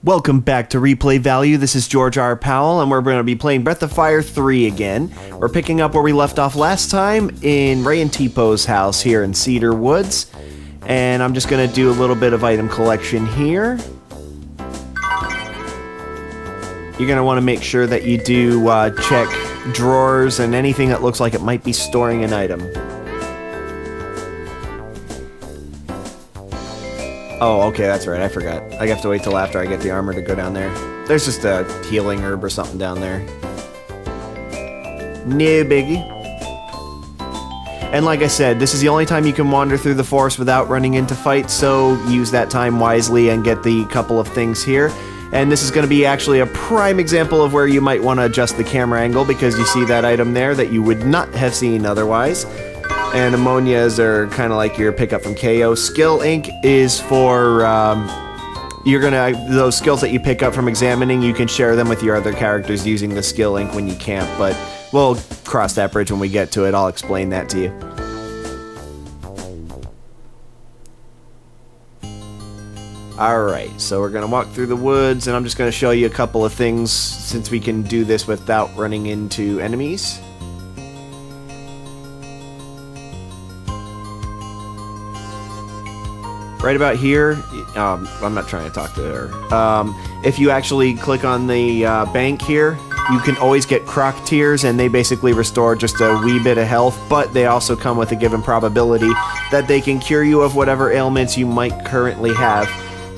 Welcome back to Replay Value. This is George R. Powell, and we're going to be playing Breath of Fire 3 again. We're picking up where we left off last time in Rei and Teepo's house here in Cedar Woods. And I'm just going to do a little bit of item collection here. You're going to want to make sure that you do check drawers and anything that looks like it might be storing an item. Oh, okay, that's right, I forgot. I have to wait till after I get the armor to go down there. There's just a healing herb or something down there. No biggie. And like I said, this is the only time you can wander through the forest without running into fights, so use that time wisely and get the couple of things here. And this is going to be actually a prime example of where you might want to adjust the camera angle, because you see that item there that you would not have seen otherwise. And ammonias are kind of like your pickup from KO. Skill ink is for, those skills that you pick up from examining, you can share them with your other characters using the skill ink when you can't, but we'll cross that bridge when we get to it. I'll explain that to you. Alright, so we're going to walk through the woods, and I'm just going to show you a couple of things since we can do this without running into enemies. Right about here, I'm not trying to talk to her. If you actually click on the bank here, you can always get croc tears, and they basically restore just a wee bit of health, but they also come with a given probability that they can cure you of whatever ailments you might currently have,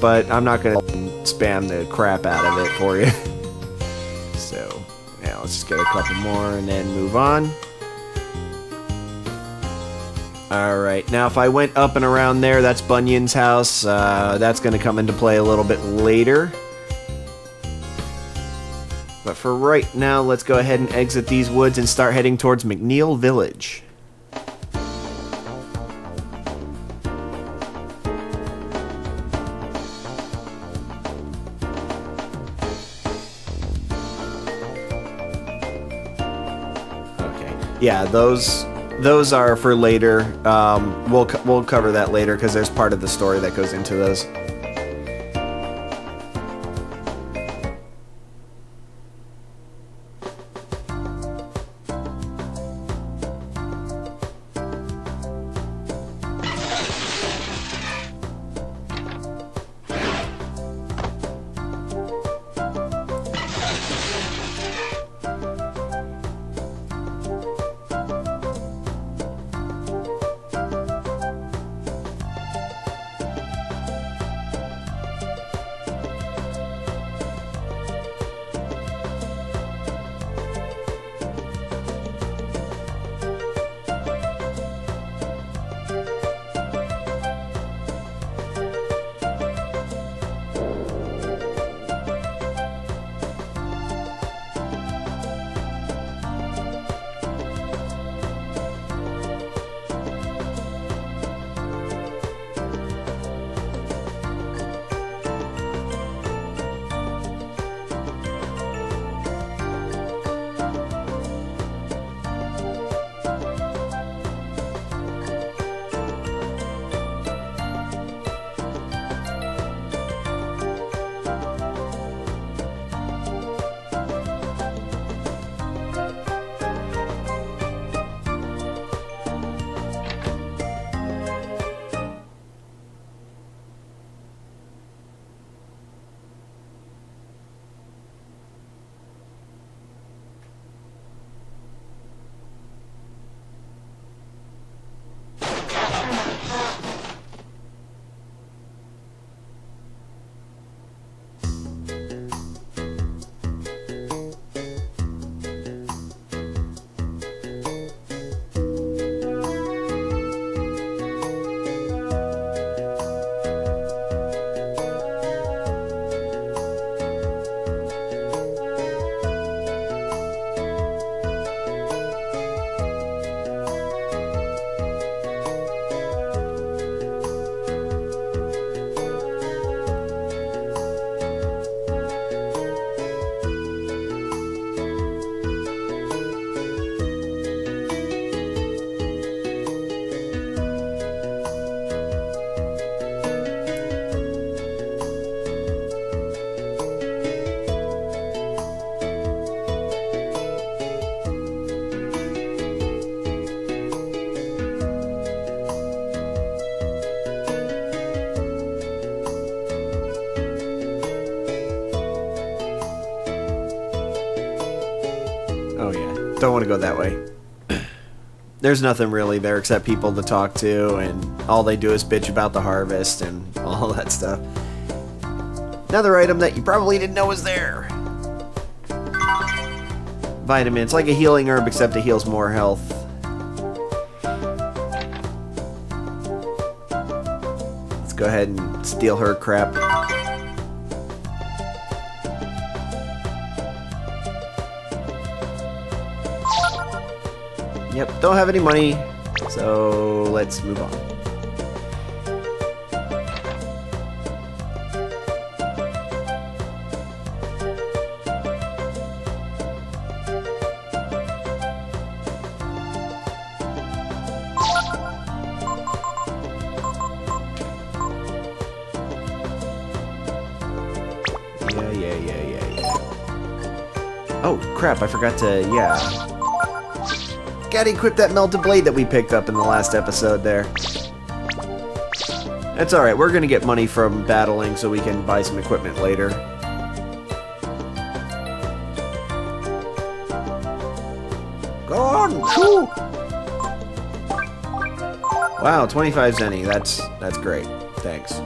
but I'm not going to spam the crap out of it for you. So, yeah, let's just get a couple more and then move on. Alright, now if I went up and around there, that's Bunyan's house. That's going to come into play a little bit later. But for right now, let's go ahead and exit these woods and start heading towards McNeil Village. Okay, yeah, those are for later. We'll cover that later because there's part of the story that goes into those. Don't want to go that way. There's nothing really there except people to talk to, and all they do is bitch about the harvest and all that stuff. Another item that you probably didn't know was there. Vitamin. It's like a healing herb, except it heals more health. Let's go ahead and steal her crap. Yep, don't have any money, so let's move on. Yeah. Oh, crap, I forgot to, Gotta equip that melted blade that we picked up in the last episode there. That's alright, we're gonna get money from battling so we can buy some equipment later. Go on! Shoo! Wow, 25 zenny, that's great. Thanks.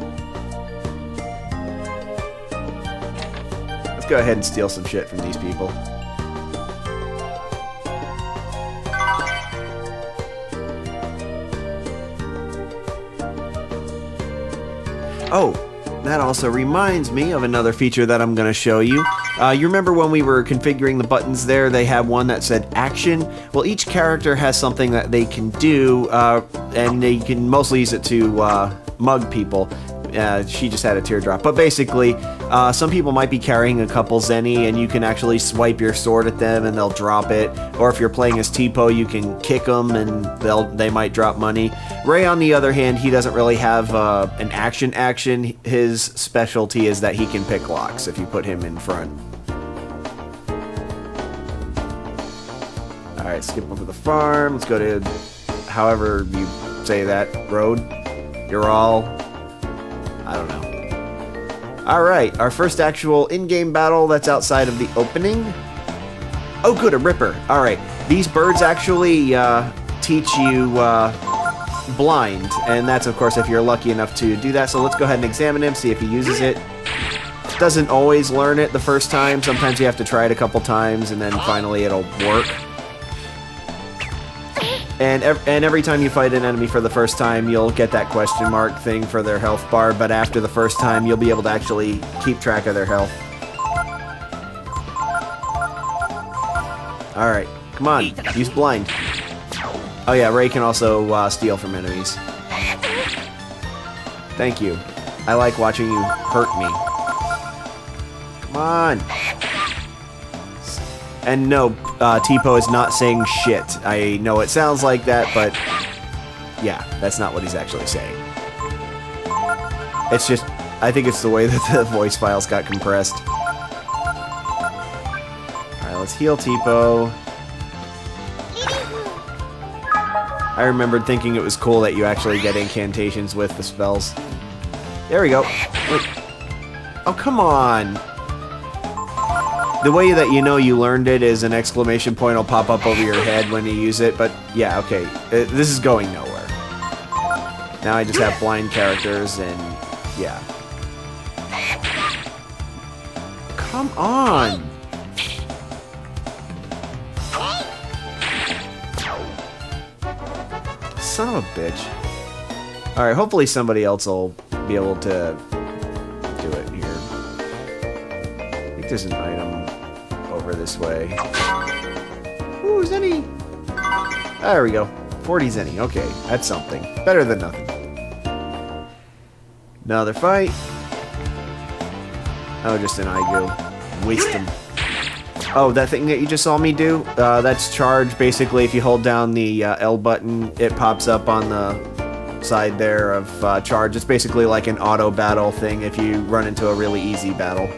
Let's go ahead and steal some shit from these people. Oh, that also reminds me of another feature that I'm going to show you. You remember when we were configuring the buttons there, they had one that said action? Well, each character has something that they can do, and they can mostly use it to mug people. She just had a teardrop. But basically, some people might be carrying a couple zenny, and you can actually swipe your sword at them, and they'll drop it. Or if you're playing as Teepo, you can kick them, and they might drop money. Rei, on the other hand, he doesn't really have an action. His specialty is that he can pick locks if you put him in front. Alright, skip over the farm. Let's go to, however you say that, road. You're all... I don't know. Alright, our first actual in-game battle that's outside of the opening. Oh good, a ripper. Alright, these birds actually teach you blind, and that's of course if you're lucky enough to do that, so let's go ahead and examine him, see if he uses it. Doesn't always learn it the first time, sometimes you have to try it a couple times and then finally it'll work. And every time you fight an enemy for the first time, you'll get that question mark thing for their health bar, but after the first time, you'll be able to actually keep track of their health. Alright, come on, use blind. Oh yeah, Rei can also steal from enemies. Thank you. I like watching you hurt me. Come on! And no, Teepo is not saying shit. I know it sounds like that, but yeah, that's not what he's actually saying. It's just, I think it's the way that the voice files got compressed. Alright, let's heal Teepo. I remembered thinking it was cool that you actually get incantations with the spells. There we go. Wait. Oh, come on! The way that you know you learned it is an exclamation point will pop up over your head when you use it, but yeah, okay. This is going nowhere. Now I just have blind characters, and yeah. Come on! Son of a bitch. Alright, hopefully somebody else will be able to do it here. I think there's an item over this way. Ooh, zenny! There we go. 40 zenny. Okay, that's something. Better than nothing. Another fight. Oh, just an Aigu. Waste him. Oh, that thing that you just saw me do? That's charge. Basically, if you hold down the L button, it pops up on the side there of charge. It's basically like an auto battle thing if you run into a really easy battle.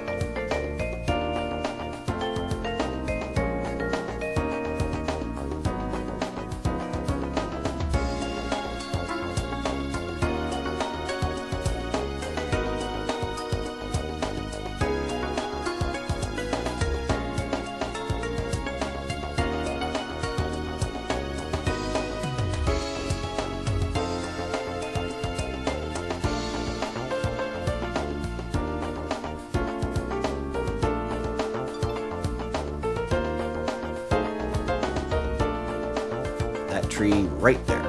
that tree right there.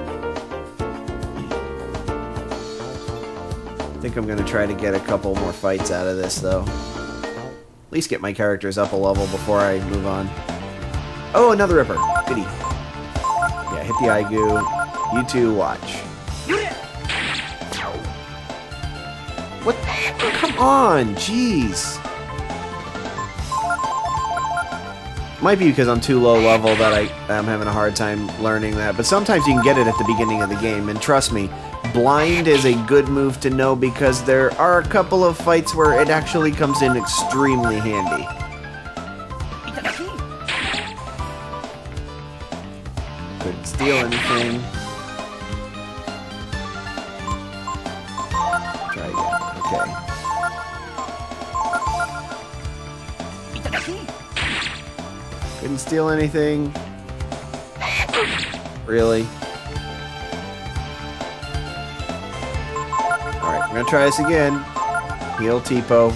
I think I'm going to try to get a couple more fights out of this, though. At least get my characters up a level before I move on. Oh, another Ripper. Goody. Yeah, hit the eye goo. You two watch. What? Oh, come on, jeez. Might be because I'm too low level that I'm having a hard time learning that. But sometimes you can get it at the beginning of the game. And trust me, blind is a good move to know because there are a couple of fights where it actually comes in extremely handy. Couldn't steal anything. Try again. Okay. Couldn't steal anything. Really? Alright, I'm gonna try this again. Heal Teepo.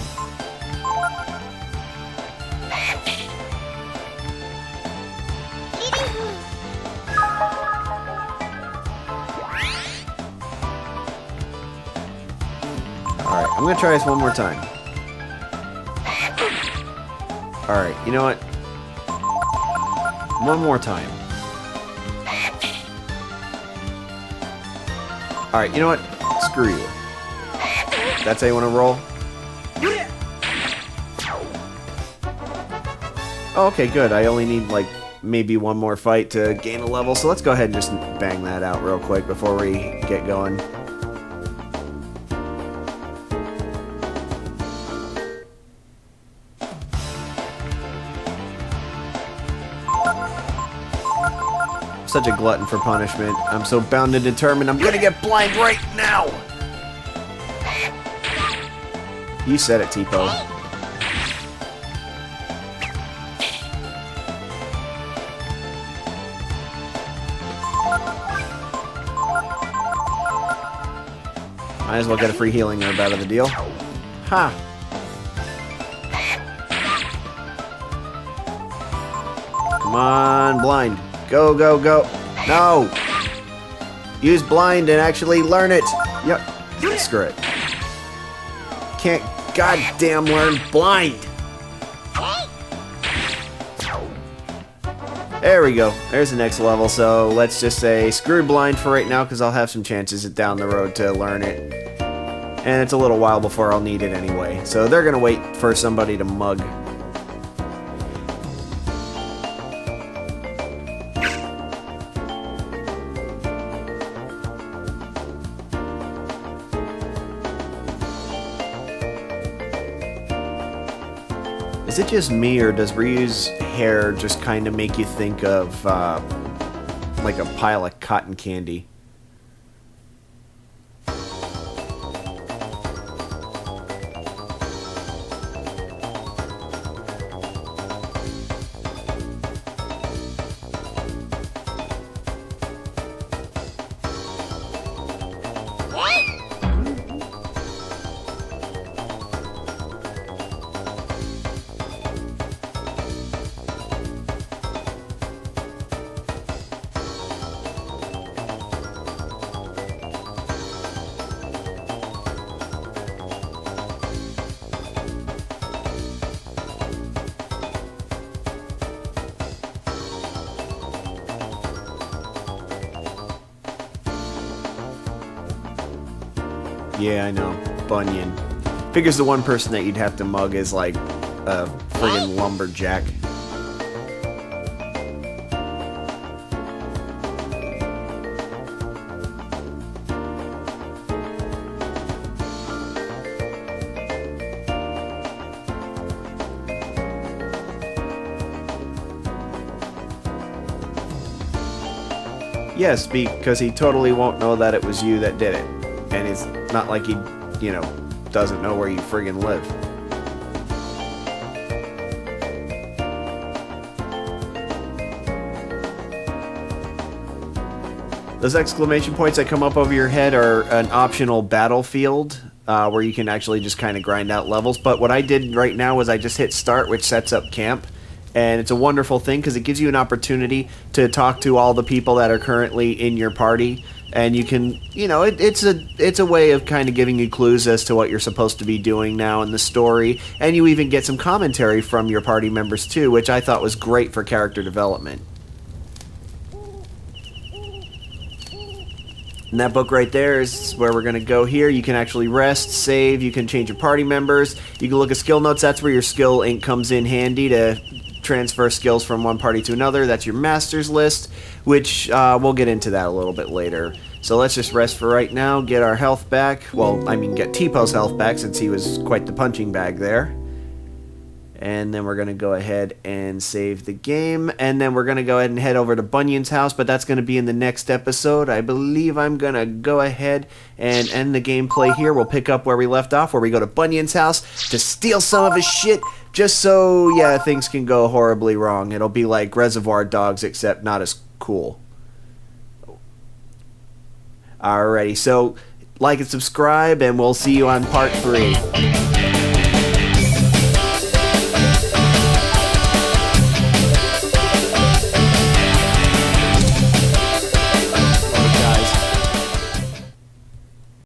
Alright, I'm gonna try this one more time. Alright, you know what? One more time. Alright, you know what? Screw you. That's how you want to roll? Oh, okay, good. I only need, like, maybe one more fight to gain a level, so let's go ahead and just bang that out real quick before we get going. Such a glutton for punishment. I'm so bound and determined. I'm gonna get blind right now! You said it, Teepo. Might as well get a free healing herb out of the deal. Ha! Come on, blind. Go, go, go. No! Use blind and actually learn it. Yep. Screw it. Can't goddamn learn blind. There we go. There's the next level. So let's just say screw blind for right now because I'll have some chances down the road to learn it. And it's a little while before I'll need it anyway. So they're going to wait for somebody to mug. Is it just me, or does Ryu's hair just kind of make you think of, like a pile of cotton candy? Yeah, I know. Bunyan. Figures the one person that you'd have to mug is like a friggin' lumberjack. Yes, because he totally won't know that it was you that did it. And it's not like he, you know, doesn't know where you friggin' live. Those exclamation points that come up over your head are an optional battlefield where you can actually just kind of grind out levels. But what I did right now was I just hit start, which sets up camp. And it's a wonderful thing because it gives you an opportunity to talk to all the people that are currently in your party, and you can, it's a way of kind of giving you clues as to what you're supposed to be doing now in the story, and you even get some commentary from your party members too, which I thought was great for character development. And that book right there is where we're going to go here. You can actually rest, save, you can change your party members, you can look at skill notes. That's where your skill ink comes in handy to transfer skills from one party to another. That's your masters list, which we'll get into that a little bit later. So let's just rest for right now, get our health back. Well, I mean, get Teepo's health back since he was quite the punching bag there. And then we're going to go ahead and save the game. And then we're going to go ahead and head over to Bunyan's house, but that's going to be in the next episode. I believe I'm going to go ahead and end the gameplay here. We'll pick up where we left off, where we go to Bunyan's house to steal some of his shit, just so, yeah, things can go horribly wrong. It'll be like Reservoir Dogs, except not as cool. Alrighty, so like and subscribe, and we'll see you on part 3.